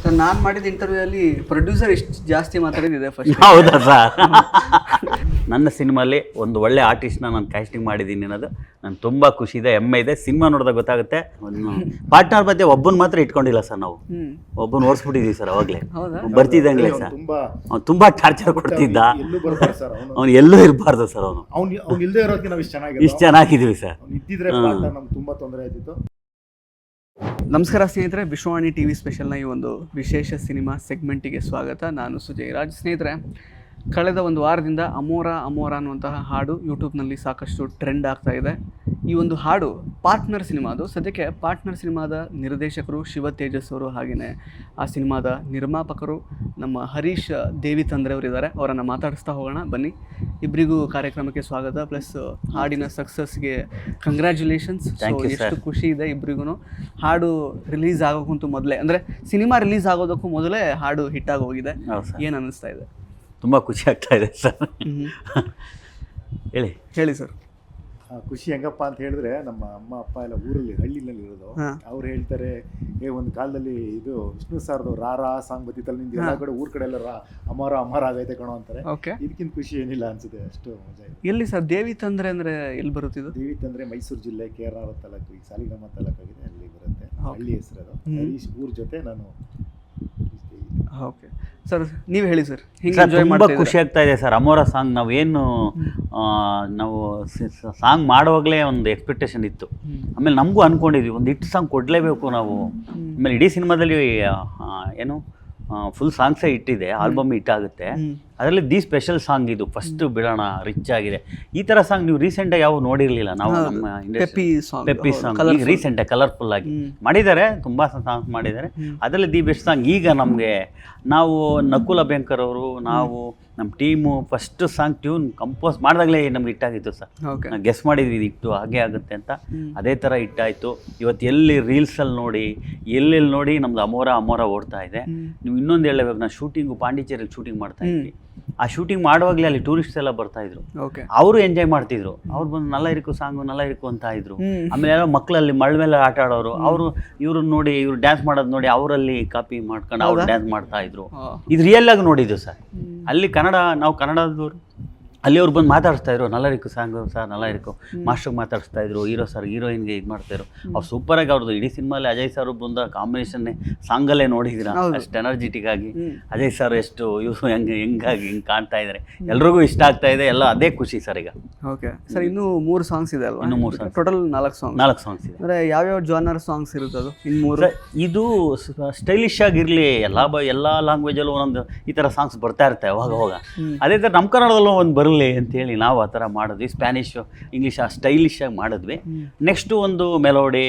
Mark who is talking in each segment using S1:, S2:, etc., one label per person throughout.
S1: Sir ನಾನು ಮಾಡಿದ ಇಂಟರ್ವ್ಯೂಯಲ್ಲಿ producer ಎಷ್ಟು ಜಾಸ್ತಿ ಮಾತಾಡಿದ್ದೆ ಫಸ್ಟ್.
S2: ಹೌದಾ ಸರ್? ನನ್ನ ಸಿನಿಮಾಲಿ ಒಂದು ಒಳ್ಳೆ ಆರ್ಟಿಸ್ಟ್ನ ನಾನು ಕ್ಯಾಸ್ಟಿಂಗ್ ಮಾಡಿದ್ದೀನಿ ಅನ್ನೋದು ನಾನು ತುಂಬ ಖುಷಿ ಇದೆ, ಹೆಮ್ಮೆ ಇದೆ. ಸಿನಿಮಾ ನೋಡಿದಾಗ ಗೊತ್ತಾಗುತ್ತೆ. ಪಾರ್ಟ್ನರ್ ಮಧ್ಯೆ ಒಬ್ಬನ ಮಾತ್ರ ಇಟ್ಕೊಂಡಿಲ್ಲ ಸರ್, ನಾವು ಒಬ್ಬನ ಓಡಿಸ್ಬಿಟ್ಟಿದ್ದೀವಿ ಸರ್. ಅವಾಗಲೇ ಬರ್ತಿದ್ದಂಗೆ ಸರ್ ಅವ್ನು ತುಂಬ ಟಾರ್ಚರ್ ಕೊಡ್ತಿದ್ದ. ಅವ್ನು ಎಲ್ಲೂ ಇರಬಾರ್ದು ಸರ್. ಅವನು ಇಷ್ಟು ಚೆನ್ನಾಗಿದ್ದೀವಿ ಸರ್.
S1: ನಮಸ್ಕಾರ ಸ್ನೇಹಿತರೆ, ವಿಶ್ವವಾಣಿ ಟಿ ವಿ ಸ್ಪೆಷಲ್ನ ಈ ಒಂದು ವಿಶೇಷ ಸಿನಿಮಾ ಸೆಗ್ಮೆಂಟಿಗೆ ಸ್ವಾಗತ. ನಾನು ಸುಜಯ್ ರಾಜ್. ಸ್ನೇಹಿತರೆ, ಕಳೆದ ಒಂದು ವಾರದಿಂದ ಅಮೋರ ಅನ್ನುವಂತಹ ಹಾಡು ಯೂಟ್ಯೂಬ್ನಲ್ಲಿ ಸಾಕಷ್ಟು ಟ್ರೆಂಡ್ ಆಗ್ತಾ ಇದೆ. ಈ ಒಂದು ಹಾಡು ಪಾರ್ಟ್ನರ್ ಸಿನಿಮಾ. ಅದು ಸದ್ಯಕ್ಕೆ ಪಾರ್ಟ್ನರ್ ಸಿನಿಮಾದ ನಿರ್ದೇಶಕರು ಶಿವ ತೇಜಸ್ ಅವರು, ಹಾಗೆಯೇ ಆ ಸಿನಿಮಾದ ನಿರ್ಮಾಪಕರು ನಮ್ಮ ಹರೀಶ್ ದೇವಿತಂದ್ರೆ ಅವರಿದ್ದಾರೆ. ಅವರನ್ನು ಮಾತಾಡಿಸ್ತಾ ಹೋಗೋಣ ಬನ್ನಿ. ಇಬ್ಬರಿಗೂ ಕಾರ್ಯಕ್ರಮಕ್ಕೆ ಸ್ವಾಗತ, ಪ್ಲಸ್ ಹಾಡಿನ ಸಕ್ಸಸ್ಗೆ ಕಂಗ್ರ್ಯಾಚುಲೇಷನ್ಸ್. ಎಷ್ಟು ಖುಷಿ ಇದೆ ಇಬ್ಬರಿಗೂ. ಹಾಡು ರಿಲೀಸ್ ಆಗೋಕ್ಕಂತೂ ಮೊದಲೇ, ಅಂದರೆ ಸಿನಿಮಾ ರಿಲೀಸ್ ಆಗೋದಕ್ಕೂ ಮೊದಲೇ ಹಾಡು ಹಿಟ್ಟಾಗಿ ಹೋಗಿದೆ. ಏನು ಅನ್ನಿಸ್ತಾ ಇದೆ?
S2: ತುಂಬ ಖುಷಿ ಆಗ್ತಾ ಇದೆ ಸರ್. ಹೇಳಿ ಸರ್.
S3: ಖುಷಿ ಹೆಂಗಪ್ಪ ಅಂತ ಹೇಳಿದ್ರೆ, ನಮ್ಮ ಅಮ್ಮ ಅಪ್ಪ ಎಲ್ಲ ಊರಲ್ಲಿ ಹಳ್ಳಿನಲ್ಲಿ ಇರೋದು. ಅವ್ರು ಹೇಳ್ತಾರೆ, ಒಂದು ಕಾಲದಲ್ಲಿ ಇದು ವಿಷ್ಣು ಸಾರ್ದು ರಾ ಸಾಂಗ್ ಬತ್ತಿತ್ತಲ್ಲ, ನಿಮ್ಗೆ ಎಲ್ಲ ಕಡೆ ಊರ್ ಕಡೆ ಎಲ್ಲ ಅಮರ ಆಗೈತೆ ಕಣೋ ಅಂತಾರೆ. ಇದಕ್ಕಿಂತ ಖುಷಿ ಏನಿಲ್ಲ ಅನ್ಸುತ್ತೆ, ಅಷ್ಟು ಮಜಾ ಇದೆ.
S1: ಎಲ್ಲಿ ಸರ್ ದೇವಿತಂದ್ರೆ ಅಂದ್ರೆ ಎಲ್ಲಿ ಬರುತ್ತಿದ್ದು?
S3: ದೇವಿತಂದ್ರೆ ಮೈಸೂರು ಜಿಲ್ಲೆ ಕೇರಳ ತಾಲೂಕು, ಈ ಸಾಲಿಗ್ರಾಮ ತಾಲೂಕಾಗಿದೆ, ಅಲ್ಲಿ ಬರುತ್ತೆ. ಹಳ್ಳಿ ಹೆಸರು ಹರೀಶ್ ಊರ್ ಜೊತೆ ನಾನು.
S1: ಓಕೆ ಸರ್, ನೀವು ಹೇಳಿ ಸರ್.
S2: ತುಂಬ ಖುಷಿ ಆಗ್ತಾ ಇದೆ ಸರ್. ಅಮೋರ ಸಾಂಗ್ ನಾವು ಸಾಂಗ್ ಮಾಡುವಾಗಲೇ ಒಂದು ಎಕ್ಸ್ಪೆಕ್ಟೇಷನ್ ಇತ್ತು. ಆಮೇಲೆ ನಮಗೂ ಅಂದ್ಕೊಂಡಿದ್ವಿ ಒಂದು ಹಿಟ್ ಸಾಂಗ್ ಕೊಡಲೇಬೇಕು ನಾವು. ಆಮೇಲೆ ಇಡೀ ಸಿನಿಮಾದಲ್ಲಿ ಏನು ಫುಲ್ ಸಾಂಗ್ಸೇ ಇಟ್ಟಿದೆ, ಆಲ್ಬಮ್ ಹಿಟ್ ಆಗುತ್ತೆ. ಅದರಲ್ಲಿ ದಿ ಸ್ಪೆಷಲ್ ಸಾಂಗ್ ಇದು ಫಸ್ಟ್ ಬಿಡೋಣ, ರಿಚ್ ಆಗಿದೆ. ಈ ಥರ ಸಾಂಗ್ ನೀವು ರೀಸೆಂಟಾಗಿ ಯಾವ ನೋಡಿರಲಿಲ್ಲ ನಾವು. ನಮ್ಮ ಪೆಪ್ಪಿ ಸಾಂಗ್ ಈಗ ರೀಸೆಂಟಾಗಿ ಕಲರ್ಫುಲ್ ಆಗಿ ಮಾಡಿದ್ದಾರೆ, ತುಂಬ ಸಾಂಗ್ಸ್ ಮಾಡಿದ್ದಾರೆ. ಅದರಲ್ಲಿ ದಿ ಬೆಸ್ಟ್ ಸಾಂಗ್. ಈಗ ನಮಗೆ ನಾವು ನಕುಲ್ ಅಭ್ಯಂಕರ್ ಅವರು, ನಾವು ನಮ್ಮ team first song tune compose ಮಾಡಿದಾಗಲೇ ನಮ್ಗೆ ಹಿಟ್ಟಾಗಿತ್ತು ಸರ್. ನಾವು ಗೆಸ್ ಮಾಡಿದ್ವಿ ಇಟ್ಟು ಹಾಗೆ ಆಗುತ್ತೆ ಅಂತ. ಅದೇ ಥರ ಹಿಟ್ಟಾಯಿತು. ಇವತ್ತು ಎಲ್ಲಿ ರೀಲ್ಸಲ್ಲಿ ನೋಡಿ, ಎಲ್ಲೆಲ್ಲಿ ನೋಡಿ ನಮ್ದು ಅಮೋರ ಓಡ್ತಾ ಇದೆ. ನೀವು ಇನ್ನೊಂದು ಹೇಳಬೇಕು, ನಾನು ಶೂಟಿಂಗು ಪಾಂಡಿಚೇರಿಯಲ್ಲಿ ಶೂಟಿಂಗ್ ಮಾಡ್ತಾ ಇದ್ವಿ. ಆ ಶೂಟಿಂಗ್ ಮಾಡುವಾಗಲೇ ಅಲ್ಲಿ ಟೂರಿಸ್ಟ್ಸ್ ಎಲ್ಲ ಬರ್ತಾ ಇದ್ರು, ಅವರು ಎಂಜಾಯ್ ಮಾಡ್ತಿದ್ರು. ಅವ್ರು ಬಂದು ನಲ್ಲ ಇರಿಕು ಅಂತ ಇದ್ರು. ಆಮೇಲೆ ಎಲ್ಲ ಮಕ್ಕಳಲ್ಲಿ ಮಳ್ ಮೇಲೆ ಆಟ ಆಡೋರು, ಅವರು ಇವ್ರನ್ನ ನೋಡಿ, ಇವ್ರು ಡ್ಯಾನ್ಸ್ ಮಾಡೋದು ನೋಡಿ ಅವರಲ್ಲಿ ಕಾಪಿ ಮಾಡ್ಕೊಂಡು ಅವ್ರು ಡ್ಯಾನ್ಸ್ ಮಾಡ್ತಾ ಇದ್ರು. ಇದು ರಿಯಲ್ ಆಗಿ ನೋಡಿದ್ದು ಸರ್. ಅಲ್ಲಿ ನಾವು ಕನ್ನಡದವರು, ಅಲ್ಲಿ ಅವ್ರು ಬಂದು ಮಾತಾಡಿಸ್ತಾ ಇದ್ರು, ನಲ್ಲರಿಕು ಸಾಂಗು ಸರ್, ನಲ್ಲರಿಕು ಮಾಸ್ಟರ್ಗೆ ಮಾತಾಡಿಸ್ತಾ ಇದ್ರು, ಹೀರೋ ಸರ್ ಹೀರೋಯಿನ್ಗೆ ಇದು ಮಾಡ್ತಾಯಿದ್ರು. ಅವ್ರು ಸೂಪರಾಗಿ ಅವ್ರದ್ದು ಇಡೀ ಸಿನಿಮಾಲಿ ಅಜಯ್ ಸರ್ ಬಂದ ಕಾಂಬಿನೇಷನ್ನೇ ಸಾಂಗಲ್ಲೇ ನೋಡಿದ್ದೀರ. ಅಷ್ಟು ಎನರ್ಜಿಟಿಕ್ ಆಗಿ ಅಜಯ್ ಸರ್ ಎಷ್ಟು ಇವರು ಹೆಂಗೆ ಕಾಣ್ತಾ ಇದ್ದಾರೆ, ಎಲ್ರಿಗೂ ಇಷ್ಟ ಆಗ್ತಾ ಇದೆ. ಎಲ್ಲ ಅದೇ ಖುಷಿ ಸರ್. ಈಗ ಓಕೆ
S1: ಸರ್, ಇನ್ನೂ 3 ಸಾಂಗ್ಸ್ ಇದೆ ಅಲ್ವಾ?
S2: ಇನ್ನೂ 3 ಸಾಂಗ್ಸ್,
S1: ಟೋಟಲ್ 4 ಸಾಂಗ್ಸ್ ಇದೆ. ಅಂದರೆ ಯಾವ್ಯಾವ ಜಾನರ್ ಸಾಂಗ್ಸ್ ಇರುತ್ತೆ ಅದು? ಇನ್ನು 3
S2: ಇದು ಸ್ಟೈಲಿಶ್ ಆಗಿರಲಿ, ಎಲ್ಲ ಲ್ಯಾಂಗ್ವೇಜಲ್ಲೂ ಒಂದೊಂದು ಈ ಥರ ಸಾಂಗ್ಸ್ ಬರ್ತಾ ಇರ್ತವೆ ಅವಾಗ. ಅದೇ ಥರ ನಮ್ಮ ಕನ್ನಡದಲ್ಲೂ ಒಂದು ಬರಲಿ ಅಂತೇಳಿ ನಾವು ಆ ಥರ ಮಾಡಿದ್ವಿ. ಸ್ಪ್ಯಾನಿಷು, ಇಂಗ್ಲೀಷ್ ಸ್ಟೈಲಿಶ್ ಆಗಿ ಮಾಡಿದ್ವಿ. ನೆಕ್ಸ್ಟು ಒಂದು ಮೆಲೋಡಿ,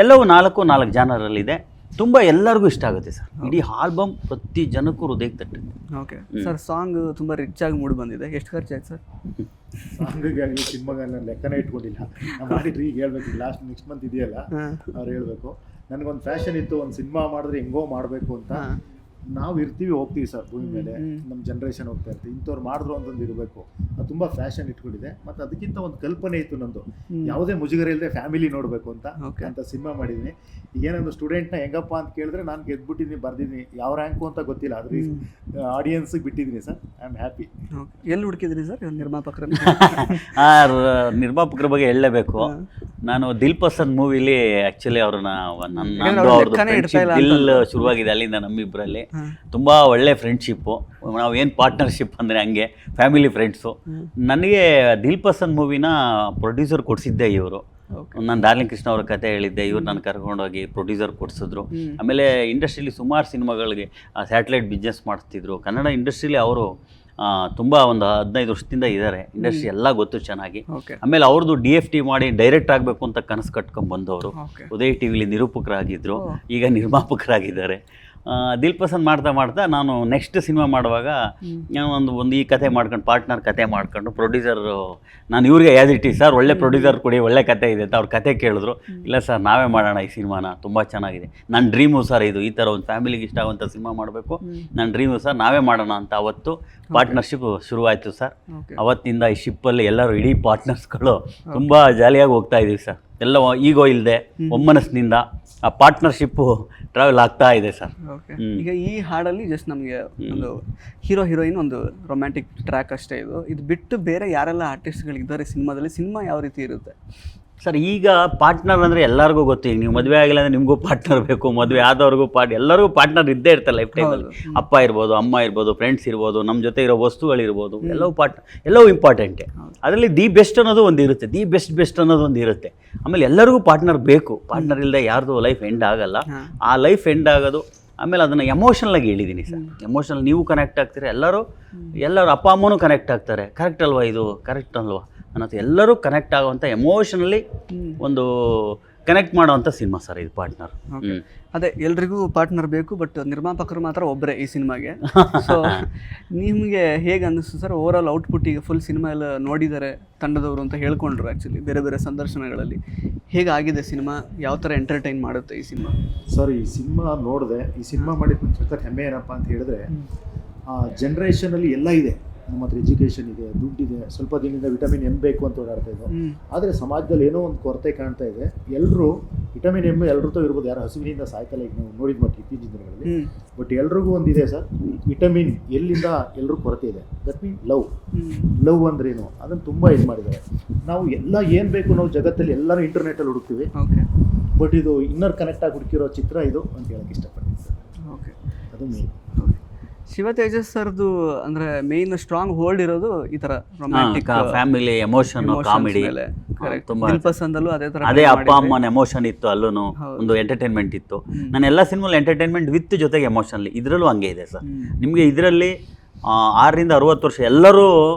S2: ಎಲ್ಲವೂ 4 ಜಾನರಲ್ಲಿದೆ. ತುಂಬ ಎಲ್ಲರಿಗೂ ಇಷ್ಟ ಆಗುತ್ತೆ ಸರ್. ಇಡೀ ಆಲ್ಬಮ್ ಪ್ರತಿ ಜನಕ್ಕೂ ಹೃದಯಕ್ಕೆ ತಟ್ಟಿದೆ.
S1: ಓಕೆ ಸರ್, ಸಾಂಗ್ ತುಂಬ ರಿಚ್ ಆಗಿ ಮೂಡಿ ಬಂದಿದೆ. ಎಷ್ಟು ಖರ್ಚಾಯ್ತು ಸರ್
S3: ಸಾಂಗಿಗಾಗಲಿ ಸಿನಿಮಾಗಲಿ? ನಾನು ಲೆಕ್ಕನೇ ಇಟ್ಕೊಂಡಿಲ್ಲ. ನಾವು ಮಾಡಿದ್ರಿ ಈಗ ಹೇಳ್ಬೇಕು, ನೆಕ್ಸ್ಟ್ ಮಂತ್ ಇದೆಯಲ್ಲ, ಅವ್ರು ಹೇಳ್ಬೇಕು. ನನಗೊಂದು ಫ್ಯಾಷನ್ ಇತ್ತು, ಒಂದು ಸಿನಿಮಾ ಮಾಡಿದ್ರೆ ಹೆಂಗೋ ಮಾಡಬೇಕು ಅಂತ. ನಾವು ಇರ್ತೀವಿ, ಹೋಗ್ತೀವಿ ಸರ್ ಭೂಮಿ ಮೇಲೆ, ನಮ್ಮ ಜನ್ರೇಷನ್ ಹೋಗ್ತಾ ಇರ್ತೀವಿ. ಇಂಥವ್ರು ಮಾಡಿದ್ರು ಅಂತಂದು ಇರಬೇಕು, ಅದು ತುಂಬ ಫ್ಯಾಷನ್ ಇಟ್ಕೊಂಡಿದೆ. ಮತ್ತು ಅದಕ್ಕಿಂತ ಒಂದು ಕಲ್ಪನೆ ಇತ್ತು ನಂದು, ಯಾವುದೇ ಮುಜುಗರ ಇಲ್ಲದೆ ಫ್ಯಾಮಿಲಿ ನೋಡಬೇಕು ಅಂತ ಸಿನಿಮಾ ಮಾಡಿದ್ದೀನಿ. ಏನೊಂದು ಸ್ಟೂಡೆಂಟ್ನ ಹೆಂಗಪ್ಪ ಅಂತ ಕೇಳಿದ್ರೆ, ನಾನು ಗೆದ್ಬಿಟ್ಟಿದ್ದೀನಿ, ಬರ್ದಿದ್ದೀನಿ. ಯಾವ ರ್ಯಾಂಕು ಅಂತ ಗೊತ್ತಿಲ್ಲ, ಆದರೆ ಆಡಿಯನ್ಸಿಗೆ ಬಿಟ್ಟಿದ್ದೀನಿ ಸರ್. I am happy.
S1: ಎಲ್ಲಿ ಹುಡುಕಿದ್ರಿ ಸರ್ ನಿರ್ಮಾಪಕರ?
S2: ನಿರ್ಮಾಪಕರ ಬಗ್ಗೆ ಹೇಳಲೇಬೇಕು. ನಾನು ದಿಲ್ ಪಸಂದ್ ಮೂವಿಲಿ ಆ್ಯಕ್ಚುಲಿ ಅವ್ರನ್ನ ದಿಲ್ ಶುರುವಾಗಿದೆ, ಅಲ್ಲಿಂದ ನಮ್ಮಿಬ್ಬರಲ್ಲಿ ತುಂಬ ಒಳ್ಳೆ ಫ್ರೆಂಡ್ಶಿಪ್ಪು. ನಾವೇನು ಪಾರ್ಟ್ನರ್ಶಿಪ್ ಅಂದರೆ ಹಂಗೆ ಫ್ಯಾಮಿಲಿ ಫ್ರೆಂಡ್ಸು. ನನಗೆ ದಿಲ್ ಪಸಂದ್ ಮೂವಿನ ಪ್ರೊಡ್ಯೂಸರ್ ಕೊಡಿಸಿದ್ದೆ ಇವರು. ನಾನು ಡಾರ್ಲಿಂಗ್ ಕೃಷ್ಣ ಅವ್ರ ಕತೆ ಹೇಳಿದ್ದೆ, ಇವ್ರು ನಾನು ಕರ್ಕೊಂಡೋಗಿ ಪ್ರೊಡ್ಯೂಸರ್ ಕೊಡಿಸಿದ್ರು. ಆಮೇಲೆ ಇಂಡಸ್ಟ್ರಿಲಿ ಸುಮಾರು ಸಿನಿಮಾಗಳಿಗೆ ಸ್ಯಾಟಲೈಟ್ ಬಿಸ್ನೆಸ್ ಮಾಡ್ತಿದ್ರು. ಕನ್ನಡ ಇಂಡಸ್ಟ್ರಿಲಿ ಅವರು ತುಂಬ ಒಂದು 15 ವರ್ಷದಿಂದ ಇದ್ದಾರೆ. ಇಂಡಸ್ಟ್ರಿ ಎಲ್ಲ ಗೊತ್ತು ಚೆನ್ನಾಗಿ. ಆಮೇಲೆ ಅವ್ರದ್ದು DFT ಮಾಡಿ ಡೈರೆಕ್ಟ್ ಆಗಬೇಕು ಅಂತ ಕನಸು ಕಟ್ಕೊಂಡು ಬಂದವರು. ಉದಯ್ ಟಿವಿಲಿ ನಿರೂಪಕರಾಗಿದ್ದರು, ಈಗ ನಿರ್ಮಾಪಕರಾಗಿದ್ದಾರೆ. ದಿಲ್ ಪಸಂದ್ ಮಾಡ್ತಾ ನಾನು ನೆಕ್ಸ್ಟ್ ಸಿನಿಮಾ ಮಾಡುವಾಗ ಒಂದು ಈ ಕತೆ ಮಾಡ್ಕೊಂಡು, ಪಾರ್ಟ್ನರ್ ಕತೆ ಮಾಡ್ಕೊಂಡು, ಪ್ರೊಡ್ಯೂಸರು ನಾನು ಇವ್ರಿಗೆ ಆ್ಯಸ್ ಇಟ್ ಈಸ್ ಸರ್, ಒಳ್ಳೆ ಪ್ರೊಡ್ಯೂಸರ್ ಕೊಡಿ, ಒಳ್ಳೆ ಕತೆ ಇದೆ ಅಂತ ಅವ್ರ ಕತೆ ಕೇಳಿದ್ರು. ಇಲ್ಲ ಸರ್, ನಾವೇ ಮಾಡೋಣ ಈ ಸಿನಿಮಾನ, ತುಂಬ ಚೆನ್ನಾಗಿದೆ, ನನ್ನ ಡ್ರೀಮು ಸರ್ ಇದು, ಈ ಥರ ಒಂದು ಫ್ಯಾಮಿಲಿಗೆ ಇಷ್ಟ ಆಗುವಂಥ ಸಿನಿಮಾ ಮಾಡಬೇಕು, ನನ್ನ ಡ್ರೀಮು ಸರ್, ನಾವೇ ಮಾಡೋಣ ಅಂತ ಅವತ್ತು ಪಾರ್ಟ್ನರ್ಶಿಪ್ ಶುರುವಾಯಿತು ಸರ್. ಅವತ್ತಿಂದ ಈ ಶಿಪ್ಪಲ್ಲಿ ಎಲ್ಲರೂ ಇಡೀ ಪಾರ್ಟ್ನರ್ಸ್ಗಳು ತುಂಬ ಜಾಲಿಯಾಗಿ ಹೋಗ್ತಾ ಇದ್ದೀವಿ ಸರ್. ಎಲ್ಲ ಈಗೋ ಇಲ್ಲದೆ ಒಮ್ಮನಸ್ಸಿನಿಂದ ಆ ಪಾರ್ಟ್ನರ್ಶಿಪ್ಪು ಟ್ರಾವೆಲ್ ಆಗ್ತಾ ಇದೆ ಸರ್.
S1: ಓಕೆ, ಈಗ ಈ ಹಾಡಲ್ಲಿ ಜಸ್ಟ್ ನಮಗೆ ಒಂದು ಹೀರೋ ಹೀರೋಯಿನ್ ಒಂದು ರೊಮ್ಯಾಂಟಿಕ್ ಟ್ರ್ಯಾಕ್ ಅಷ್ಟೇ ಇದು ಬಿಟ್ಟು ಬೇರೆ ಯಾರೆಲ್ಲ ಆರ್ಟಿಸ್ಟ್ಗಳಿದ್ದಾರೆ ಸಿನಿಮಾದಲ್ಲಿ? ಸಿನಿಮಾ ಯಾವ ರೀತಿ ಇರುತ್ತೆ
S2: ಸರ್? ಈಗ ಪಾರ್ಟ್ನರ್ ಅಂದರೆ ಎಲ್ಲರಿಗೂ ಗೊತ್ತು. ಈಗ ನೀವು ಮದುವೆ ಆಗಿಲ್ಲ ಅಂದರೆ ನಿಮಗೂ ಪಾರ್ಟ್ನರ್ ಬೇಕು, ಮದುವೆ ಆದವ್ರಿಗೂ ಎಲ್ಲರಿಗೂ ಪಾರ್ಟ್ನರ್ ಇದ್ದೇ ಇರ್ತಾರೆ ಲೈಫ್ ಟೈಮಲ್ಲಿ. ಅಪ್ಪ ಇರ್ಬೋದು, ಅಮ್ಮ ಇರ್ಬೋದು, ಫ್ರೆಂಡ್ಸ್ ಇರ್ಬೋದು, ನಮ್ಮ ಜೊತೆ ಇರೋ ವಸ್ತುಗಳಿರ್ಬೋದು, ಎಲ್ಲವೂ ಇಂಪಾರ್ಟೆಂಟೇ. ಅದರಲ್ಲಿ ದಿ ಬೆಸ್ಟ್ ಅನ್ನೋದು ಒಂದು ಇರುತ್ತೆ, ದಿ ಬೆಸ್ಟ್ ಅನ್ನೋದು ಒಂದು ಇರುತ್ತೆ. ಆಮೇಲೆ ಎಲ್ಲರಿಗೂ ಪಾರ್ಟ್ನರ್ ಬೇಕು. ಪಾರ್ಟ್ನರ್ ಇಲ್ಲದೆ ಯಾರ್ದು ಲೈಫ್ ಎಂಡ್ ಆಗಲ್ಲ. ಆ ಲೈಫ್ ಎಂಡ್ ಆಗೋದು. ಆಮೇಲೆ ಅದನ್ನು ಎಮೋಷನಲಾಗಿ ಹೇಳಿದ್ದೀನಿ ಸರ್. ಎಮೋಷನಲ್ ನೀವು ಕನೆಕ್ಟ್ ಆಗ್ತೀರಿ, ಎಲ್ಲರೂ ಅಪ್ಪ ಅಮ್ಮನೂ ಕನೆಕ್ಟ್ ಆಗ್ತಾರೆ. ಕರೆಕ್ಟ್ ಅಲ್ವಾ, ಇದು ಕರೆಕ್ಟ್ ಅಲ್ವಾ ಅನ್ನೋದು ಎಲ್ಲರೂ ಕನೆಕ್ಟ್ ಆಗುವಂಥ ಎಮೋಷನಲಿ ಒಂದು ಕನೆಕ್ಟ್ ಮಾಡುವಂಥ ಸಿನಿಮಾ ಸರ್ ಇದು ಪಾರ್ಟ್ನರ್.
S1: ಅದೇ ಎಲ್ರಿಗೂ ಪಾರ್ಟ್ನರ್ ಬೇಕು, ಬಟ್ ನಿರ್ಮಾಪಕರು ಮಾತ್ರ ಒಬ್ಬರೇ ಈ ಸಿನಿಮಾಗೆ. ಸೊ ನಿಮಗೆ ಹೇಗೆ ಅನ್ನಿಸ್ತು ಸರ್ ಓವರಾಲ್ ಔಟ್ಪುಟ್? ಈಗ ಫುಲ್ ಸಿನಿಮಾ ಎಲ್ಲ ನೋಡಿದ್ದಾರೆ ತಂಡದವರು ಅಂತ ಹೇಳ್ಕೊಂಡ್ರು. ಆ್ಯಕ್ಚುಲಿ ಬೇರೆ ಬೇರೆ ಸಂದರ್ಶನಗಳಲ್ಲಿ ಹೇಗಾಗಿದೆ ಸಿನಿಮಾ, ಯಾವ ಥರ ಎಂಟರ್ಟೈನ್ ಮಾಡುತ್ತೆ ಈ ಸಿನಿಮಾ?
S3: ಸರ್, ಈ ಸಿನಿಮಾ ನೋಡಿದೆ. ಈ ಸಿನಿಮಾ ಮಾಡಿದ ಸಖತ್ ಹೆಮ್ಮೆ ಏನಪ್ಪ ಅಂತ ಹೇಳಿದ್ರೆ, ಜನ್ರೇಷನಲ್ಲಿ ಎಲ್ಲ ಇದೆ. ನಮ್ಮ ಹತ್ರ ಎಜುಕೇಷನ್ ಇದೆ, ದುಡ್ಡಿದೆ, ಸ್ವಲ್ಪ ದಿನದಿಂದ ವಿಟಮಿನ್ ಎಮ್ ಬೇಕು ಅಂತ ಓಡಾಡ್ತಾ ಇದ್ದೋ. ಆದರೆ ಸಮಾಜದಲ್ಲಿ ಏನೋ ಒಂದು ಕೊರತೆ ಕಾಣ್ತಾ ಇದೆ. ಎಲ್ಲರೂ ವಿಟಮಿನ್ ಎಮ್ ಎಲ್ಲರೂ ಇರ್ಬೋದು, ಯಾರು ಹಸುವಿನಿಂದ ಸಾಯ್ತಲ್ಲ ಈಗ ನಾವು ನೋಡಿದ ಮಟ್ಟಿಗೆ ಇತ್ತೀಚಿನ ದಿನಗಳಲ್ಲಿ. ಬಟ್ ಎಲ್ರಿಗೂ ಒಂದಿದೆ ಸರ್, ವಿಟಮಿನ್ ಎಲ್ಲಿಂದ ಎಲ್ಲರೂ ಕೊರತೆ ಇದೆ. ದಟ್ ಮೀನ್ ಲವ್ ಅಂದ್ರೇನು ಅದನ್ನು ತುಂಬ ಇದು ಮಾಡಿದ್ದಾರೆ. ನಾವು ಎಲ್ಲ ಏನು ಬೇಕು ನಾವು ಜಗತ್ತಲ್ಲಿ ಎಲ್ಲರೂ ಇಂಟರ್ನೆಟ್ಟಲ್ಲಿ ಹುಡುಕ್ತೀವಿ. ಬಟ್ ಇದು ಇನ್ನರ್ ಕನೆಕ್ಟ್ ಆಗಿ ಹುಡುಕಿರೋ ಚಿತ್ರ ಇದು ಅಂತ ಹೇಳಕ್ಕೆ ಇಷ್ಟಪಡ್ತೀನಿ ಸರ್.
S1: ಓಕೆ,
S3: ಅದು ಮೇನ್.
S1: ಶಿವ ತೇಜಸ್ ಸರ್ದು ಅಂದ್ರೆ ಮೇನ್ ಸ್ಟ್ರಾಂಗ್ ಹೋಲ್ಡ್ ಇರೋದು ಈ ತರ ರೊಮ್ಯಾಂಟಿಕ್
S2: ಫ್ಯಾಮಿಲಿ ಎಮೋಷನ್, ಕಾಮಿಡಿ.
S1: ದಿಲ್ಪಸಂದಲ್ಲೂ ಅದೇ ತರ,
S2: ಅದೇ ಅಪ್ಪ ಅಮ್ಮನ ಎಮೋಷನ್ ಇತ್ತು, ಅಲ್ಲೂ ಒಂದು ಎಂಟರ್ಟೈನ್ಮೆಂಟ್ ಇತ್ತು. ನಾನು ಎಲ್ಲ ಸಿನಿಮಾಲ್ ಎಂಟರ್ಟೈನ್ಮೆಂಟ್ ವಿತ್ ಜೊತೆಗೆ ಎಮೋಷನಲ್, ಇದರಲ್ಲೂ ಹಂಗೆ ಇದೆ ಸರ್. ನಿಮಗೆ ಇದರಲ್ಲಿ 6 ರಿಂದ 60 ವರ್ಷ ಎಲ್ಲರೂ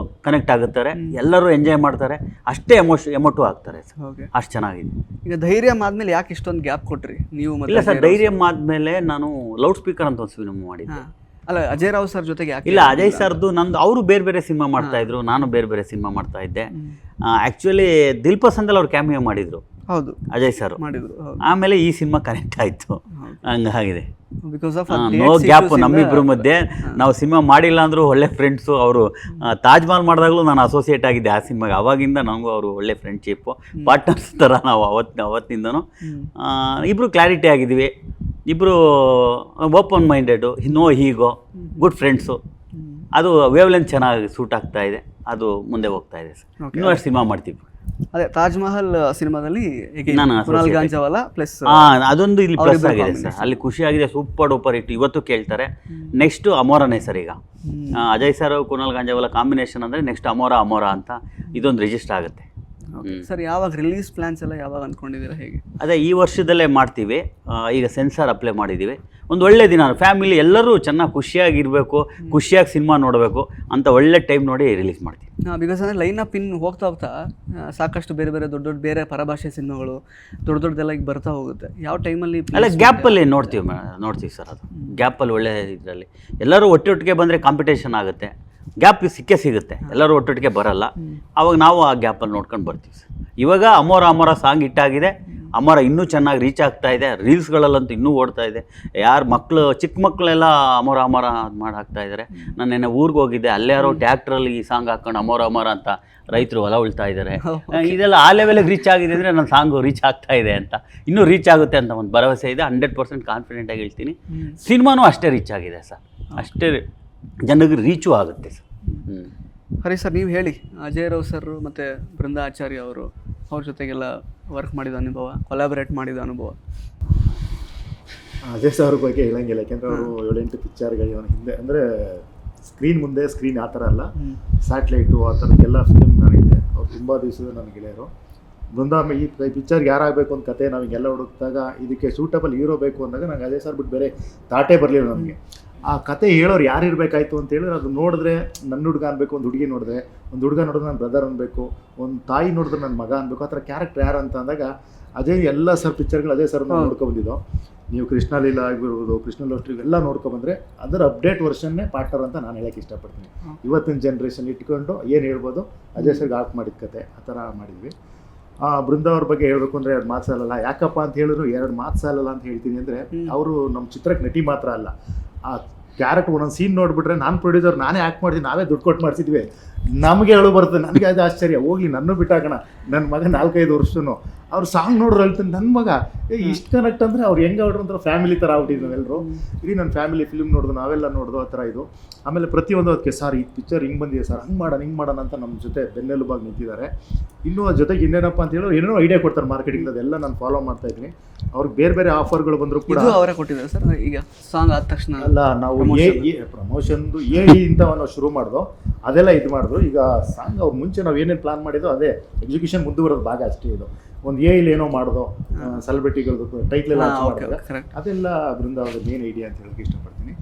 S2: ಕನೆಕ್ಟ್ ಆಗುತ್ತಾರೆ, ಎಲ್ಲರೂ ಎಂಜಾಯ್ ಮಾಡ್ತಾರೆ, ಅಷ್ಟೇ ಎಮೋಟಿವ್ ಆಗ್ತಾರೆ ಸರ್. ಅಷ್ಟು ಚೆನ್ನಾಗಿದೆ.
S1: ಈಗ ಧೈರ್ಯಂ ಆದ್ಮೇಲೆ ಯಾಕೆ ಇಷ್ಟೊಂದು ಗ್ಯಾಪ್ ಕೊಟ್ರಿ ನೀವು?
S2: ಇಲ್ಲ ಸರ್, ಧೈರ್ಯಂ ಆದ್ಮೇಲೆ ನಾನು ಲೌಡ್ ಸ್ಪೀಕರ್ ಅಂತ ಒಂದು ಸಿನಿಮಾ ಮಾಡಿದ್ದೆ.
S1: ಅಲ್ಲ, ಅಜಯ್ ರಾವ್ ಸರ್ ಜೊತೆಗೆ
S2: ಇಲ್ಲ, ಅಜಯ್ ಸರ್ದು ನಂದು ಅವರು ಬೇರೆ ಬೇರೆ ಸಿನಿಮಾ ಮಾಡ್ತಾ ಇದ್ರು, ನಾನು ಬೇರೆ ಬೇರೆ ಸಿನಿಮಾ ಮಾಡ್ತಾ ಇದ್ದೆ. ಆ್ಯಕ್ಚುಲಿ ದಿಲ್ಪಸಂದಲ್ಲಿ ಅವ್ರು ಕ್ಯಾಮಿಯೋ ಮಾಡಿದ್ರು.
S1: ಹೌದು,
S2: ಅಜಯ್ ಸರ್
S1: ಮಾಡಿದ್ರು. ಆಮೇಲೆ
S2: ಈ ಸಿನಿಮಾ ಕನೆಕ್ಟ್ ಆಯಿತು, ಹಂಗಾಗಿದೆ.
S1: ಬಿಕಾಸ್ ಆಫ್
S2: ನೋ ಗ್ಯಾಪ್ ನಮ್ಮಿಬ್ರು ಮಧ್ಯೆ. ನಾವು ಸಿನಿಮಾ ಮಾಡಿಲ್ಲ ಅಂದರೂ ಒಳ್ಳೆ ಫ್ರೆಂಡ್ಸು. ಅವರು ತಾಜ್ ಮಹಲ್ ಮಾಡಿದಾಗಲೂ ನಾನು ಅಸೋಸಿಯೇಟ್ ಆಗಿದ್ದೆ ಆ ಸಿನಿಮಾಗೆ. ಅವಾಗಿಂದ ನನಗೂ ಅವರು ಒಳ್ಳೆ ಫ್ರೆಂಡ್ಶಿಪ್ಪು, ಪಾರ್ಟ್ನರ್ಸ್ ಥರ ನಾವು ಅವತ್ತಿಂದನೂ ಇಬ್ಬರು ಕ್ಲಾರಿಟಿ ಆಗಿದ್ವಿ. ಇಬ್ಬರು ಓಪನ್ ಮೈಂಡೆಡು, ನೋ ಹೀಗೋ, ಗುಡ್ ಫ್ರೆಂಡ್ಸು. ಅದು ವೇವ್ ಲೆಂತ್ ಚೆನ್ನಾಗಿ ಸೂಟ್ ಆಗ್ತಾ ಇದೆ, ಅದು ಮುಂದೆ ಹೋಗ್ತಾ ಇದೆ ಸರ್. ಇನ್ನೂ ಅಷ್ಟು ಸಿನಿಮಾ ಮಾಡ್ತೀವಿ.
S1: ಅದೇ ತಾಜ್ ಮಹಲ್ ಸಿನಿಮಾದಲ್ಲಿ
S2: ಕುನಾಲ್
S1: ಗಾಂಜಾವಾಲ ಪ್ಲಸ್
S2: ಅದೊಂದು ಇಲ್ಲಿ ಪ್ಲಸ್ ಆಗಿದೆ ಸರ್. ಅಲ್ಲಿ ಖುಷಿಯಾಗಿದೆ, ಸೂಪರ್ ಡೂಪರ್ ಹಿಟ್. ಇವತ್ತು ಕೇಳ್ತಾರೆ. ನೆಕ್ಸ್ಟ್ ಅಮೋರನೇ ಸರ್. ಈಗ ಅಜಯ್ ಸರ್ ಕುನಾಲ್ ಗಾಂಜಾವಾಲ ಕಾಂಬಿನೇಷನ್ ಅಂದರೆ ನೆಕ್ಸ್ಟ್ ಅಮೋರ ಅಂತ ಇದೊಂದು ರಿಜಿಸ್ಟರ್ ಆಗುತ್ತೆ
S1: ಸರ್. ಯಾವಾಗ ರಿಲೀಸ್ ಪ್ಲಾನ್ಸ್ ಎಲ್ಲ ಯಾವಾಗ ಅಂದ್ಕೊಂಡಿದ್ದೀರಾ, ಹೇಗೆ?
S2: ಅದೇ ಈ ವರ್ಷದಲ್ಲೇ ಮಾಡ್ತೀವಿ. ಈಗ ಸೆನ್ಸಾರ್ ಅಪ್ಲೈ ಮಾಡಿದ್ದೀವಿ. ಒಂದು ಒಳ್ಳೆ ದಿನ, ಫ್ಯಾಮಿಲಿ ಎಲ್ಲರೂ ಚೆನ್ನಾಗಿ ಖುಷಿಯಾಗಿರಬೇಕು, ಖುಷಿಯಾಗಿ ಸಿನಿಮಾ ನೋಡಬೇಕು ಅಂತ ಒಳ್ಳೆ ಟೈಮ್ ನೋಡಿ ರಿಲೀಸ್ ಮಾಡ್ತೀವಿ.
S1: ಬಿಕಾಸ್ ಅಂದರೆ ಲೈನ್ ಅಪ್ ಇನ್ ಹೋಗ್ತಾ ಸಾಕಷ್ಟು ಬೇರೆ ಬೇರೆ ಪರಭಾಷೆ ಸಿನಿಮಾಗಳು ದೊಡ್ಡದೆಲ್ಲ ಈಗ ಬರ್ತಾ ಹೋಗುತ್ತೆ. ಯಾವ ಟೈಮಲ್ಲಿ
S2: ಅಲ್ಲ, ಗ್ಯಾಪಲ್ಲಿ ನೋಡ್ತೀವಿ ಸರ್. ಅದು ಗ್ಯಾಪಲ್ಲಿ ಒಳ್ಳೆ ಇದರಲ್ಲಿ ಎಲ್ಲರೂ ಒಟ್ಟಿಗೆ ಬಂದರೆ ಕಾಂಪಿಟೇಷನ್ ಆಗುತ್ತೆ. ಗ್ಯಾಪ್ ಸಿಗುತ್ತೆ, ಎಲ್ಲರೂ ಒಟ್ಟೊಟ್ಟಿಗೆ ಬರಲ್ಲ. ಆವಾಗ ನಾವು ಆ ಗ್ಯಾಪಲ್ಲಿ ನೋಡ್ಕೊಂಡು ಬರ್ತೀವಿ ಸರ್. ಇವಾಗ ಅಮೋರ ಸಾಂಗ್ ಹಿಟ್ಟಾಗಿದೆ. ಅಮರ ಇನ್ನೂ ಚೆನ್ನಾಗಿ ರೀಚ್ ಆಗ್ತಾ ಇದೆ. ರೀಲ್ಸ್ಗಳಲ್ಲಂತೂ ಇನ್ನೂ ಓಡ್ತಾ ಇದೆ. ಚಿಕ್ಕ ಮಕ್ಕಳೆಲ್ಲ ಅಮರ ಮಾಡಿ ಹಾಕ್ತಾ ಇದ್ದಾರೆ. ನಾನು ನೆನ್ನೆ ಊರಿಗೆ ಹೋಗಿದ್ದೆ, ಅಲ್ಲೇ ಯಾರೋ ಟ್ಯಾಕ್ಟ್ರಲ್ಲಿ ಈ ಸಾಂಗ್ ಹಾಕೊಂಡು ಅಮರ ಅಂತ ರೈತರು ಹೊಲ ಉಳ್ತಾ ಇದ್ದಾರೆ. ಇದೆಲ್ಲ ಆ ಲೆವೆಲಿಗೆ ರೀಚ್ ಆಗಿದೆ ಅಂದರೆ ನನ್ನ ಸಾಂಗು ರೀಚ್ ಆಗ್ತಾ ಇದೆ ಅಂತ, ಇನ್ನೂ ರೀಚ್ ಆಗುತ್ತೆ ಅಂತ ಒಂದು ಭರವಸೆ ಇದೆ. 100% ಕಾನ್ಫಿಡೆಂಟಾಗಿ ಹೇಳ್ತೀನಿ. ಸಿನಿಮಾನೂ ಅಷ್ಟೇ ರೀಚ್ ಆಗಿದೆ ಸರ್, ಅಷ್ಟೇ ಜನರಿಗೆ ರೀಚೂ ಆಗುತ್ತೆ ಸರ್.
S1: ಹರಿ ಸರ್, ನೀವು ಹೇಳಿ. ಅಜಯ್ ರಾವ್ ಸರ್ ಮತ್ತು ಬೃಂದಾ ಆಚಾರ್ಯ ಅವರು, ಅವ್ರ ಜೊತೆಗೆಲ್ಲ ವರ್ಕ್ ಮಾಡಿದ ಅನುಭವ, ಕೊಲಾಬರೇಟ್ ಮಾಡಿದ ಅನುಭವ?
S3: ಅಜಯ್ ಸರ್ ಅವ್ರ ಬಗ್ಗೆ ಹೇಳಂಗಿಲ್ಲ, ಯಾಕೆಂದರೆ ಅವರು 7-8 ಪಿಕ್ಚರ್ಗಳು ಹಿಂದೆ, ಅಂದರೆ ಸ್ಕ್ರೀನ್ ಮುಂದೆ ಸ್ಕ್ರೀನ್ ಆ ಥರ ಅಲ್ಲ, ಸ್ಯಾಟ್ಲೈಟು ಆ ಥರಕ್ಕೆಲ್ಲ ಫಿಲ್ಮ್ ನನಗಿದೆ. ಅವ್ರು ತುಂಬ ದಿವಸದ ನನ್ನ ಗೆಳೆಯರು. ಬೃಂದಾ ಈ ಪಿಕ್ಚರ್ಗೆ ಯಾರಾಗಬೇಕು ಅಂತ ಕತೆ ನಾವಿಗೆಲ್ಲ ಹುಡುಕಿದಾಗ ಇದಕ್ಕೆ ಸೂಟಬಲ್ ಹೀರೋ ಬೇಕು ಅಂದಾಗ ನಂಗೆ ಅಜಯ್ ಸರ್ ಬಿಟ್ಟು ಬೇರೆ ತಾಟೇ ಬರಲಿಲ್ಲ ನಮಗೆ. ಆ ಕತೆ ಹೇಳೋರು ಯಾರು ಇರಬೇಕಾಯ್ತು ಅಂತ ಹೇಳಿದ್ರೆ, ಅದು ನೋಡಿದ್ರೆ ನನ್ನ ಹುಡುಗ ಅನ್ಬೇಕು, ಒಂದು ಹುಡುಗಿ ನೋಡಿದ್ರೆ ಒಂದು ಹುಡುಗ ನೋಡಿದ್ರೆ ನನ್ನ ಬ್ರದರ್ ಅನ್ಬೇಕು, ಒಂದು ತಾಯಿ ನೋಡಿದ್ರೆ ನನ್ನ ಮಗ ಅನ್ಬೇಕು. ಆ ಥರ ಕ್ಯಾರೆಕ್ಟರ್ ಯಾರು ಅಂತ ಅಂದಾಗ ಅಜಯ್ ಎಲ್ಲ ಸರ್ ಪಿಕ್ಚರ್ಗಳು ಅಜಯ್ ಸರ್ ನೋಡ್ಕೊಬಂದಿದ್ದು. ನೀವು ಕೃಷ್ಣಲೀಲಾ ಆಗಿರ್ಬೋದು, ಕೃಷ್ಣ ಲೋಟ್ರಿ ಇವೆಲ್ಲ ನೋಡ್ಕೊಬಂದರೆ ಅದರ ಅಪ್ಡೇಟ್ ವರ್ಷನ್ನೇ ಪಾರ್ಟ್ನರ್ ಅಂತ ನಾನು ಹೇಳೋಕ್ಕೆ ಇಷ್ಟಪಡ್ತೀನಿ. ಇವತ್ತಿನ ಜನ್ರೇಷನ್ ಇಟ್ಕೊಂಡು ಏನು ಹೇಳ್ಬೋದು, ಅಜಯ್ ಸರ್ಗೆ ಆಫ್ ಮಾಡಿದ ಕತೆ ಆ ಥರ ಮಾಡಿದ್ವಿ. ಬೃಂದಾ ಅವ್ರ ಬಗ್ಗೆ ಹೇಳಬೇಕು ಅಂದರೆ 2 ಮಾತು ಸಾಲಲ್ಲ. ಯಾಕಪ್ಪ ಅಂತ ಹೇಳಿದ್ರು 2 ಮಾತು ಸಾಲಲ್ಲ ಅಂತ ಹೇಳ್ತೀನಿ ಅಂದರೆ, ಅವರು ನಮ್ಮ ಚಿತ್ರಕ್ಕೆ ನಟಿ ಮಾತ್ರ ಅಲ್ಲ, ಆ ಕ್ಯಾರೆಕ್ಟರ್ ಒಂದೊಂದು ಸೀನ್ ನೋಡಿಬಿಟ್ರೆ ನಾನು ಪ್ರೊಡ್ಯೂಸರ್, ನಾನೇ ಆ್ಯಕ್ಟ್ ಮಾಡ್ತೀನಿ, ನಾವೇ ದುಡ್ಡು ಕೊಟ್ಟು ಮಾಡಿಸಿದ್ವಿ. ನಮಗೆ ಹೇಳು ಬರ್ತದೆ. ನನಗೆ ಅದು ಆಶ್ಚರ್ಯ, ಹೋಗ್ಲಿ ನನ್ನ ಬಿಟ್ಟಾಕಣ, ನನ್ನ ಮಗ 4-5 ವರ್ಷನು ಅವ್ರು ಸಾಂಗ್ ನೋಡ್ರು ಹೇಳ್ತಾನೆ, ನನ್ನ ಮಗ ಇಷ್ಟು ಕನೆಕ್ಟ್ ಅಂದರೆ ಅವ್ರು ಹೆಂಗೆ ಅವ್ರು ಒಂಥರ ಫ್ಯಾಮಿಲಿ ಥರ ಆಗ್ಬಿಟ್ಟಿದ್ವಿ ನಾವೆಲ್ಲರೂ. ಇಡೀ ನನ್ನ ಫ್ಯಾಮಿಲಿ ಫಿಲ್ಮ್ ನೋಡಿದ್ರು, ನಾವೆಲ್ಲ ನೋಡಿದ್ರು ಆ ಥರ ಇದು. ಆಮೇಲೆ ಪ್ರತಿಯೊಂದು ಅದಕ್ಕೆ ಸರ್ ಈ ಪಿಕ್ಚರ್ ಹಿಂಗೆ ಬಂದಿದೆ ಸರ್, ಹಿಂಗೆ ಮಾಡೋಣ ಅಂತ ನಮ್ಮ ಜೊತೆ ಬೆನ್ನೆಲುಬಾಗಿ ನಿಂತಿದ್ದಾರೆ. ಇನ್ನೂ ಅದ್ರ ಜೊತೆಗೆ ಇನ್ನೇನಪ್ಪ ಅಂತ ಹೇಳೋ ಏನೇನೋ ಐಡಿಯಾ ಕೊಡ್ತಾರೆ ಮಾರ್ಕೆಟಿಂಗ್, ಅದೆಲ್ಲ ನಾನು ಫಾಲೋ ಮಾಡ್ತಾ ಇದ್ದೀನಿ. ಅವ್ರಿಗೆ ಬೇರೆ ಬೇರೆ ಆಫರ್ಗಳು ಬಂದರೂ ಕೂಡ
S1: ಅವರೇ ಕೊಟ್ಟಿದ್ದಾರೆ ಸರ್. ಈಗ ಸಾಂಗ್ ಆದ ತಕ್ಷಣ
S3: ಅಲ್ಲ, ನಾವು ಪ್ರಮೋಷನ್ದು ಇಂತ ನಾವು ಶುರು ಮಾಡಿದ್ವು, ಅದೆಲ್ಲ ಇದು ಮಾಡಿದ್ರು. ಈಗ ಸಾಂಗ್ ಅವ್ರು ಮುಂಚೆ ನಾವು ಏನೇನು ಪ್ಲಾನ್ ಮಾಡಿದ್ವು ಅದೇ ಎಕ್ಸಿಕ್ಯೂಷನ್ ಮುಂದುವರೆದ ಭಾಗ ಅಷ್ಟೇ. ಇದು ಒಂದು ಇಲ್ಲಿ ಏನೋ ಮಾಡೋದು, ಸೆಲೆಬ್ರಿಟಿಗಳದ್ದು ಟೈಟ್ಲ್ ಲಾಂಚ್ ಮಾಡಿದಾಗ ಅದೆಲ್ಲ ಅದರಿಂದ ಅವ್ರ ಮೇನ್ ಐಡಿಯಾ ಅಂತ ಹೇಳಕ್ಕೆ ಇಷ್ಟಪಡ್ತೀನಿ.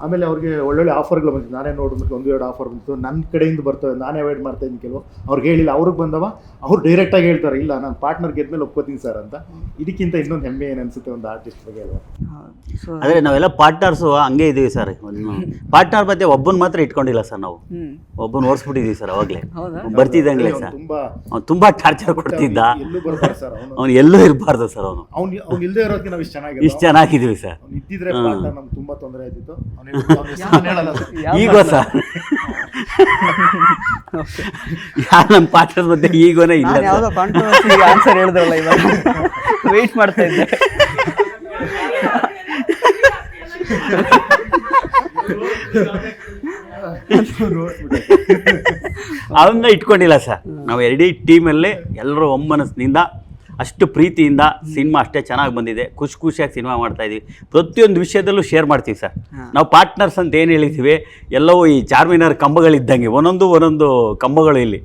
S3: ಆಮೇಲೆ ಅವ್ರಿಗೆ ಒಳ್ಳೊಳ್ಳೆ ಆಫರ್ಗಳು ಬಂದಿತ್ತು. ನಾನೇ ನೋಡಿದ್ಬಿಟ್ಟು 1-2 ಆಫರ್ ಬಂತು ನನ್ನ ಕಡೆಯಿಂದ ಬರ್ತವೆ, ನಾನೇ ಅವಾಯ್ಡ್ ಮಾಡ್ತಾ ಇದ್ದೀನಿ. ಕೆಲವು ಅವ್ರಿಗೆ ಹೇಳಿಲ್ಲ, ಅವ್ರಿಗೆ ಬಂದವ ಅವ್ರು ಡೈರೆಕ್ಟಾಗಿ ಹೇಳ್ತಾರೆ, ಇಲ್ಲ ನಾನು ಪಾರ್ಟ್ನರ್ ಗೆದ್ಮೇಲೆ ಒಪ್ಕೋತೀನಿ ಸರ್ ಅಂತ. ಇದಕ್ಕಿಂತ ಇನ್ನೊಂದು ಹೆಮ್ಮೆ ಏನು ಅನ್ಸುತ್ತೆ ಒಂದು ಆರ್ಟಿಸ್ಟ್ ಬಗ್ಗೆ ಅಲ್ವಾ?
S2: ಆದರೆ ನಾವೆಲ್ಲ ಪಾರ್ಟ್ನರ್ಸು ಹಂಗೆ ಇದ್ದೀವಿ ಸರ್. ಪಾರ್ಟ್ನರ್ ಮತ್ತೆ ಒಬ್ಬನ ಮಾತ್ರ ಇಟ್ಕೊಂಡಿಲ್ಲ ಸರ್, ನಾವು ಒಬ್ಬನ ಓಡಿಸ್ಬಿಟ್ಟಿದ್ದೀವಿ ಸರ್. ಅವಾಗಲೇ ಬರ್ತಿದ್ದಂಗೆ ಸರ್ ಅವ್ನು ತುಂಬ ಟಾರ್ಚರ್ ಕೊಡ್ತಿದ್ದ,
S3: ಎಲ್ಲೂ ಬರ್ತಾರೆ ಸರ್
S2: ಅವ್ನು ಎಲ್ಲೂ ಇರಬಾರ್ದು ಸರ್.
S3: ಅವ್ನು ಇಲ್ಲದೆ ಇರೋದಕ್ಕೆ ನಾವು ಇಷ್ಟು
S2: ಚೆನ್ನಾಗಿದ್ದೀವಿ ಸರ್.
S3: ಇದ್ದಿದ್ರೆ ನಮ್ಗೆ ತುಂಬಾ ತೊಂದರೆ ಆಯ್ತಿತ್ತು.
S2: ಈಗ ಸರ್ ಯಾರು ನಮ್ಮ ಪಾರ್ಟ್ನರ್ ಮಧ್ಯೆ ಈಗೋನೇ ಇಲ್ಲ.
S1: ಯಾವುದೋ ಕಾಂಟ್ರವರ್ಸಿ ಆನ್ಸರ್ ಹೇಳಿದ್ರಲ್ಲ, ಇವಾಗ ವೆಯ್ಟ್ ಮಾಡ್ತಾ ಇದ್ದೆ.
S2: ಅವನ್ನ ಇಟ್ಕೊಂಡಿಲ್ಲ ಸರ್. ನಾವು ಇಡೀ ಟೀಮಲ್ಲಿ ಎಲ್ಲರೂ ಒಮ್ಮನಸ್ಸಿನಿಂದ ಅಷ್ಟು ಪ್ರೀತಿಯಿಂದ ಸಿನಿಮಾ ಅಷ್ಟೇ ಚೆನ್ನಾಗಿ ಬಂದಿದೆ. ಖುಷಿಯಾಗಿ ಸಿನಿಮಾ ಮಾಡ್ತಾ ಇದೀವಿ. ಪ್ರತಿಯೊಂದು ವಿಷಯದಲ್ಲೂ ಶೇರ್ ಮಾಡ್ತೀವಿ ಸರ್. ನಾವು ಪಾರ್ಟ್ನರ್ಸ್ ಅಂತ ಏನು ಹೇಳಿದ್ದೀವಿ, ಎಲ್ಲವೂ ಈ ಚಾರ್ಮಿನಾರ್ ಕಂಬಗಳಿದ್ದಂಗೆ ಒಂದೊಂದು ಕಂಬಗಳು. ಇಲ್ಲಿ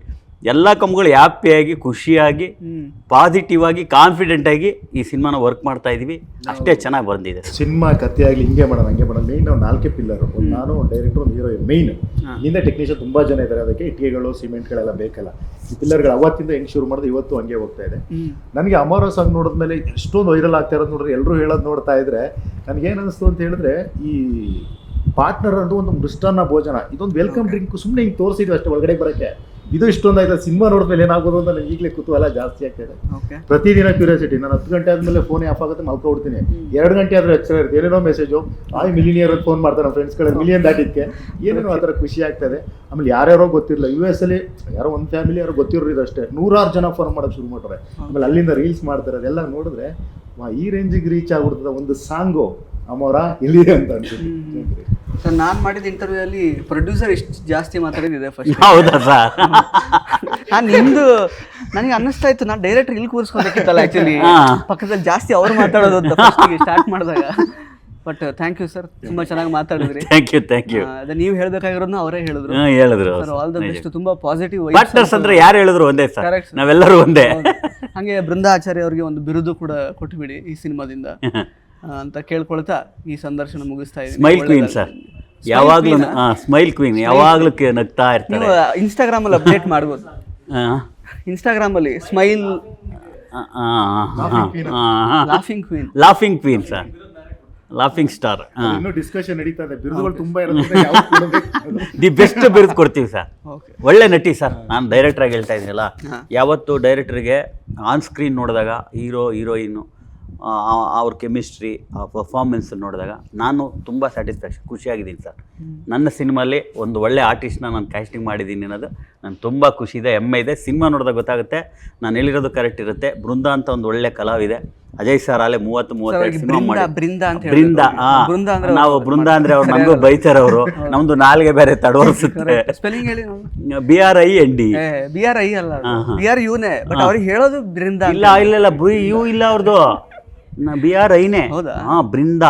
S2: ಎಲ್ಲ ಕಂಬಗಳು ಹ್ಯಾಪಿಯಾಗಿ, ಖುಷಿಯಾಗಿ, ಪಾಸಿಟಿವ್ ಆಗಿ, ಕಾನ್ಫಿಡೆಂಟ್ ಆಗಿ ಈ ಸಿನಿಮಾನ ವರ್ಕ್ ಮಾಡ್ತಾ ಇದೀವಿ. ಅಷ್ಟೇ ಚೆನ್ನಾಗಿ ಬಂದಿದೆ
S3: ಸಿನಿಮಾ. ಕಥೆ ಆಗಲಿ ಹಿಂಗೆ ಮಾಡೋಣ ಹಂಗೆ ಮಾಡೋಣ. ಮೇಯ್ನ್ ನಾವು 4 ಪಿಲ್ಲರ್, ಒಂದು ನಾನು, ಡೈರೆಕ್ಟರ್, ಒಂದು ಹೀರೋಯಿನ್. ಮೇಯ್ನ್ ಇಲ್ಲಿಂದ ಟೆಕ್ನಿಷಿಯನ್ ತುಂಬ ಜನ ಇದ್ದಾರೆ. ಅದಕ್ಕೆ ಇಟ್ಟಿಗೆಗಳು, ಸಿಮೆಂಟ್ಗಳೆಲ್ಲ ಬೇಕಲ್ಲ. ಈ ಪಿಲ್ಲರ್ಗಳು ಅವತ್ತಿಂದ ಹೆಂಗೆ ಶುರು ಮಾಡಿದ್ರೆ ಇವತ್ತು ಹಂಗೆ ಹೋಗ್ತಾ ಇದೆ. ನನಗೆ ಅಮರ ಸಾಂಗ್ ನೋಡಿದ್ಮೇಲೆ ಎಷ್ಟೊಂದು ವೈರಲ್ ಆಗ್ತಾ ಇರೋದು ನೋಡಿದ್ರೆ, ಎಲ್ಲರೂ ಹೇಳೋದು ನೋಡ್ತಾ ಇದ್ರೆ ನನಗೇನು ಅನಿಸ್ತು ಅಂತ ಹೇಳಿದ್ರೆ, ಈ ಪಾರ್ಟ್ನರ್ ಅಂತ ಒಂದು ಮೃಷ್ಟಾನ್ನ ಭೋಜನ, ಇದೊಂದು ವೆಲ್ಕಮ್ ಡ್ರಿಂಕ್. ಸುಮ್ಮನೆ ಹಿಂಗೆ ತೋರಿಸಿದ್ವಿ ಅಷ್ಟೇ ಒಳಗಡೆ ಬರೋಕ್ಕೆ. ಇದು ಇಷ್ಟೊಂದು ಆಯ್ತು. ಸಿನಿಮಾ ನೋಡಿದ್ಮೇಲೆ ಏನಾಗೋದು ಅಂತ ನನಗೆ ಈಗಲೇ ಕುತೂಹಲ ಜಾಸ್ತಿ ಆಗ್ತಾಯಿದೆ. ಪ್ರತಿದಿನ ಕ್ಯೂರಿಯಾಸಿಟಿ. ನಾನು 10 ಗಂಟೆ ಆದಮೇಲೆ ಫೋನೇ ಆಫ್ ಆಗುತ್ತೆ, ಮಲ್ಕೊಬಿಡ್ತೀನಿ. 2 ಗಂಟೆ ಆದರೂ ಎಚ್ಚರ ಇರುತ್ತೆ, ಏನೇನೋ ಮೆಸೇಜು, ಮಿಲಿನಿಯರ್ ಫೋನ್ ಮಾಡ್ತಾರೆ ನಮ್ಮ ಫ್ರೆಂಡ್ಸ್ಗಳ, ಮಿಲಿಯನ್ ದಾಟಿದ್ದಕ್ಕೆ ಏನೇನೋ ಆ ಥರ ಖುಷಿ ಆಗ್ತಾಯಿದೆ. ಆಮೇಲೆ ಯಾರ್ಯಾರೋ ಗೊತ್ತಿರಲಿಲ್ಲ, US ಅಲ್ಲಿ ಯಾರೋ ಒಂದು ಫ್ಯಾಮಿಲಿ ಯಾರೋ ಗೊತ್ತಿರೋದು ಅಷ್ಟೇ 100 ಜನ ಫೋನ್ ಮಾಡೋಕ್ಕೆ ಶುರು ಮಾಡ್ತಾರೆ. ಆಮೇಲೆ ಅಲ್ಲಿಂದ ರೀಲ್ಸ್ ಮಾಡ್ತಾರೆ. ಅದೆಲ್ಲ ನೋಡಿದ್ರೆ ಈ ರೇಂಜಿಗೆ ರೀಚ್ ಆಗ್ಬಿಡ್ತದೆ ಒಂದು ಸಾಂಗು ಅಮೋರ ಎಲ್ಲಿದೆ ಅಂತ ಅನ್ಸುತ್ತೆ.
S1: ಸರ್, ನಾನು ಮಾಡಿದ ಇಂಟರ್ವ್ಯೂ ಅಲ್ಲಿ ಪ್ರೊಡ್ಯೂಸರ್ ಇಷ್ಟು ಜಾಸ್ತಿ ಮಾತಾಡಿದ್ದೆ ಫಸ್ಟ್.
S2: ಹೌದಾ ಸರ್?
S1: ನಾನು ನಿಮ್ದು ನನಗೆ ಅನ್ನಿಸ್ತಾ ಇತ್ತು, ನಾನು ಡೈರೆಕ್ಟರ್ ಇಲ್ಲಿ ಕೂರಿಸ್ಕೋಬೇಕಿತ್ತಲ್ಲ ಆ್ಯಕ್ಚುಲಿ, ಪಕ್ಕದಲ್ಲಿ ಜಾಸ್ತಿ ಅವ್ರು ಮಾತಾಡೋದು ಅಂತ ಸ್ಟಾರ್ಟ್ ಮಾಡಿದಾಗ. ಬಟ್ ಥ್ಯಾಂಕ್ ಯು ಸರ್, ತುಂಬ ಚೆನ್ನಾಗಿ ಮಾತಾಡಿದ್ರಿ.
S2: Thank you.
S1: ಅದೇ ನೀವು ಹೇಳ್ಬೇಕಾಗಿರೋದನ್ನ ಅವರೇ ಹೇಳಿದ್ರು. Sir, all the best. ತುಂಬಾ ಪಾಸಿಟಿವ್
S2: ಪಾರ್ಟ್ನರ್ಸ್ ಅಂದ್ರೆ ಯಾರು ಹೇಳಿದ್ರು ಒಂದೇ ಸರ್, ನಾವೆಲ್ಲರೂ ಒಂದೇ.
S1: ಹಾಗೆ ಬೃಂದಾ ಆಚಾರ್ಯ ಅವರಿಗೆ ಒಂದು ಬಿರುದು ಕೂಡ ಕೊಟ್ಟುಬಿಡಿ ಈ ಸಿನಿಮಾದಿಂದ ಅಂತ ಕೇಳ್ಕೊಳ್ತಾ ಈ ಸಂದರ್ಶನ ಮುಗಿಸ್ತಾ ಇದ್ದೀನಿ.
S2: ಸ್ಮೈಲ್ ಕ್ವೀನ್ ಸರ್, ಯಾವಾಗ್ಲೂ ಸ್ಮೈಲ್ ಕ್ವೀನ್, ಯಾವಾಗ್ಲೂ ನಗ್ತಾ ಇರ್ತಾರೆ.
S1: ನೀವು ಇನ್ಸ್ಟಾಗ್ರಾಮ್ ಅಲ್ಲಿ ಅಪ್ಡೇಟ್ ಮಾಡ್ಬೋದು. ಇನ್ಸ್ಟಾಗ್ರಾಮ್ ಅಲ್ಲಿ smile
S2: laughing queen sir, laughing star.
S3: ಇನ್ನೂ ಡಿಸ್ಕಷನ್ ನಡೀತಾ ಇದೆ. ಬಿರುದುಗಳು ತುಂಬಾ ಇರುತ್ತೆ.
S2: ದಿ ಬೆಸ್ಟ್ ಬಿರುದು ಕೊಡ್ತೀವಿ ಸರ್. ಒಳ್ಳೆ ನಟಿ ಸರ್. ನಾನು ಡೈರೆಕ್ಟರ್ ಆಗಿ ಹೇಳ್ತಾ ಇದ್ದೀನಲ್ಲ, ಯಾವತ್ತು ಡೈರೆಕ್ಟರ್ಗೆ ಆನ್ ಸ್ಕ್ರೀನ್ ನೋಡಿದಾಗ ಹೀರೋಯಿನ್ನು ಅವ್ರ ಕೆಮಿಸ್ಟ್ರಿ, ಆ ಪರ್ಫಾರ್ಮೆನ್ಸ್ ನೋಡಿದಾಗ ನಾನು ತುಂಬ ಸ್ಯಾಟಿಸ್ಫ್ಯಾಕ್ಷನ್, ಖುಷಿಯಾಗಿದ್ದೀನಿ ಸರ್. ನನ್ನ ಸಿನಿಮಾಲಿ ಒಂದು ಒಳ್ಳೆ ಆರ್ಟಿಸ್ಟ್ನ ನಾನು ಕ್ಯಾಸ್ಟಿಂಗ್ ಮಾಡಿದ್ದೀನಿ ಅನ್ನೋದು ನಾನು ತುಂಬ ಖುಷಿ ಇದೆ, ಹೆಮ್ಮೆ ಇದೆ. ಸಿನಿಮಾ ನೋಡಿದಾಗ ಗೊತ್ತಾಗುತ್ತೆ ನಾನು ಹೇಳಿರೋದು ಕರೆಕ್ಟ್ ಇರುತ್ತೆ. ಬೃಂದ ಅಂತ ಒಂದು ಒಳ್ಳೆ ಕಲಾವಿದೆ. ಅಜಯ್ ಸರ್ ಅಲ್ಲೇ 30-32 ಸಿನಿಮಾ ಮಾಡಿ. ನಾವು ಬೃಂದ ಅಂದ್ರೆ ಅವ್ರು ನಮಗೂ ಬೈತಾರೆ. ಅವರು ನಮ್ದು ನಾಲ್ಗೆ ಬೇರೆ ತಡವರ್ಸುತ್ತೆ.
S1: ಸ್ಪೆಲ್ಲಿಂಗ್ ಹೇಳಿ.
S2: BRIND.
S1: BRI ಅಲ್ಲ, BRUನೇ, ಬಟ್ ಅವ್ರಿಗೆ ಹೇಳೋದು ಬೃಂದ.
S2: ಇಲ್ಲ BU ಇಲ್ಲ ಅವ್ರದ್ದು, BRIನೇ. ಬೃಂದ.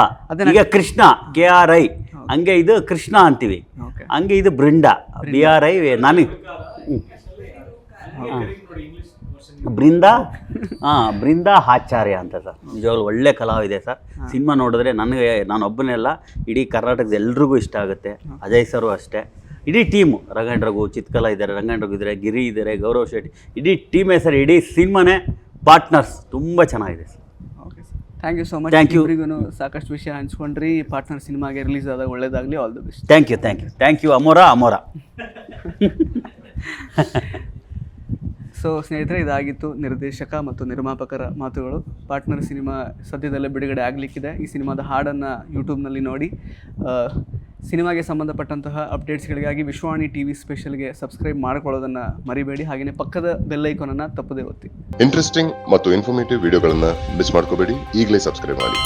S2: ಈಗ ಕೃಷ್ಣ KRI, ಹಂಗೆ ಇದು ಕೃಷ್ಣ ಅಂತೀವಿ, ಹಂಗೆ ಇದು ಬೃಂದ BRI. ನನಗೆ ಬೃಂದ ಆಚಾರ್ಯ ಅಂತ ಸರ್. ನಿಜವಾಗ್ಲೂ ಒಳ್ಳೆ ಕಲಾವಿದೆ ಸರ್. ಸಿನಿಮಾ ನೋಡಿದ್ರೆ ನನಗೆ, ನಾನೊಬ್ಬನೇ ಅಲ್ಲ, ಇಡೀ ಕರ್ನಾಟಕದ ಎಲ್ರಿಗೂ ಇಷ್ಟ ಆಗುತ್ತೆ. ಅಜಯ್ ಸರು ಅಷ್ಟೇ, ಇಡೀ ಟೀಮು. ರಂಗನ್ ರಘು, ಚಿತ್ಕಲಾ ಇದ್ದಾರೆ, ರಂಗನ್ ರಘು ಇದ್ದಾರೆ, ಗಿರಿ ಇದ್ದಾರೆ, ಗೌರವ್ ಶೆಟ್ಟಿ, ಇಡೀ ಟೀಮೇ ಸರ್. ಇಡೀ ಸಿನಿಮಾನೇ ಪಾರ್ಟ್ನರ್ಸ್ ತುಂಬ ಚೆನ್ನಾಗಿದೆ sir.
S1: Okay sir, thank you so much. ಇಬ್ಬರಿಗೂ ಸಾಕಷ್ಟು ವಿಷಯ ಹಂಚ್ಕೊಂಡ್ರಿ. ಪಾರ್ಟ್ನರ್ ಸಿನಿಮಾಗೆ ರಿಲೀಸ್ ಆದಾಗ ಒಳ್ಳೇದಾಗಲಿ. All the best.
S2: Thank you Amora.
S1: So ಸ್ನೇಹಿತರೆ, ಇದಾಗಿತ್ತು ನಿರ್ದೇಶಕ ಮತ್ತು ನಿರ್ಮಾಪಕರ ಮಾತುಗಳು. ಪಾರ್ಟ್ನರ್ ಸಿನಿಮಾ ಸದ್ಯದಲ್ಲೇ ಬಿಡುಗಡೆ ಆಗಲಿಕ್ಕಿದೆ. ಈ ಸಿನಿಮಾದ ಹಾಡನ್ನು ಯೂಟ್ಯೂಬ್ನಲ್ಲಿ ನೋಡಿ. ಸಿನಿಮಾಗೆ ಸಂಬಂಧಪಟ್ಟಂತಹ ಅಪ್ಡೇಟ್ಸ್ಗಳಿಗಾಗಿ ವಿಶ್ವವಾಣಿ ಟಿ ವಿ ಸ್ಪೆಷಲ್ಗೆ ಸಬ್ಸ್ಕ್ರೈಬ್ ಮಾಡ್ಕೊಳ್ಳೋದನ್ನು ಮರಿಬೇಡಿ. ಹಾಗೆಯೇ ಪಕ್ಕದ ಬೆಲ್ ಐಕಾನನ್ನು ತಪ್ಪದೇ ಒತ್ತಿ.
S4: ಇಂಟ್ರೆಸ್ಟಿಂಗ್ ಮತ್ತು ಇನ್ಫಾರ್ಮೇಟಿವ್ ವಿಡಿಯೋಗಳನ್ನು ಮಿಸ್ ಮಾಡ್ಕೋಬೇಡಿ. ಈಗಲೇ ಸಬ್ಸ್ಕ್ರೈಬ್ ಮಾಡಿ.